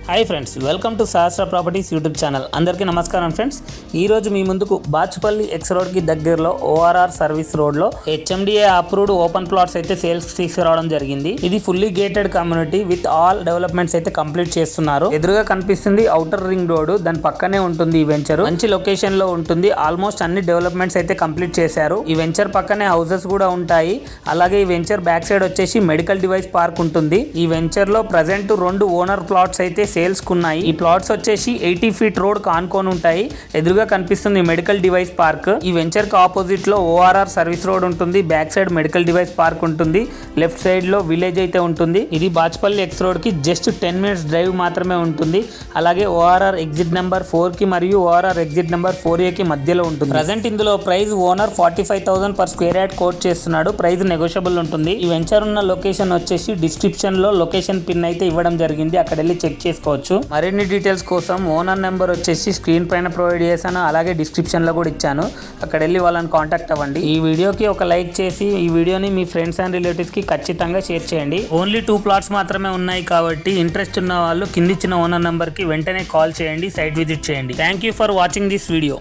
Hi friends, welcome to Sahasra properties YouTube channel. అందరికీ నమస్కారం friends. ఈ రోజు మీ ముందుకు బాచుపల్లి ఎక్స్ రోడ్కి దగ్గరలో ఓఆర్ఆర్ సర్వీస్ రోడ్లో హెచ్ఎండిఏ అప్రూవ్డ్ ఓపెన్ ప్లాట్స్ అయితే సేల్స్ తీసుకురావడం జరిగింది. ఇది fully gated community with all developments అయితే కంప్లీట్ చేస్తున్నారు. ఎదురుగా కనిపిస్తుంది ఔటర్ రింగ్ రోడ్, దాని పక్కనే ఉంటుంది ఈ వెంచర్. మంచి లొకేషన్ లో ఉంటుంది. ఆల్మోస్ట్ అన్ని డెవలప్మెంట్స్ అయితే కంప్లీట్ చేశారు. ఈ వెంచర్ పక్కనే హౌసెస్ కూడా ఉంటాయి. అలాగే ఈ వెంచర్ బ్యాక్ సైడ్ వచ్చేసి మెడికల్ డివైస్ పార్క్ ఉంటుంది. ఈ వెంచర్ లో ప్రజెంట్ 2 ఓనర్ ప్లాట్స్ అయితే సేల్స్ కున్నాయి. ఈ ప్లాట్స్ వచ్చేసి 80 ఫీట్ రోడ్ కానుకొని ఉంటాయి. ఎదురుగా కనిపిస్తుంది మెడికల్ డివైస్ పార్క్. ఈ వెంచర్ కి ఆపోజిట్ లో ఓఆర్ఆర్ సర్వీస్ రోడ్ ఉంటుంది. Back side medical device park ఉంటుంది. లెఫ్ట్ సైడ్ లో విలేజ్ అయితే ఉంటుంది. ఇది బాచుపల్లి ఎక్స్ రోడ్ కి జస్ట్ 10 మినిట్స్ డ్రైవ్ మాత్రమే ఉంటుంది. అలాగే ఓఆర్ఆర్ ఎగ్జిట్ నెంబర్ 4 కి మరియు ఓఆర్ఆర్ ఎగ్జిట్ నెంబర్ 4A కి మధ్యలో ఉంటుంది. ప్రజెంట్ ఇందులో price owner 45,000 per square yard quote చేస్తున్నాడు. ప్రైస్ నెగోషియబుల్ ఉంటుంది. ఈ వెంచర్ ఉన్న లొకేషన్ వచ్చేసి డిస్క్రిప్షన్ లో లొకేషన్ పిన్ అయితే ఇవ్వడం జరిగింది. అక్కడ వెళ్ళి చెక్ చేసుకోవచ్చు. మరిన్ని డీటెయిల్స్ కోసం ఓనర్ నెంబర్ వచ్చేసి స్క్రీన్ పైన ప్రొవైడ్ చేశాను. అలాగే డిస్క్రిప్షన్ లో కూడా ఇచ్చాను. అక్కడ వెళ్ళి వాళ్ళని కాంటాక్ట్ అవ్వండి. ఈ వీడియోకి ఒక లైక్ చేసి ఈ వీడియోని మీ ఫ్రెండ్స్ అండ్ రిలేటివ్స్ కి ఖచ్చితంగా షేర్ చేయండి. ఓన్లీ 2 ప్లాట్స్ మాత్రమే ఉన్నాయి కాబట్టి ఇంట్రెస్ట్ ఉన్న వాళ్ళు కిందిచ్చిన ఓనర్ నెంబర్ కి వెంటనే కాల్ చేయండి, సైట్ విజిట్ చేయండి. Thank you for watching this video.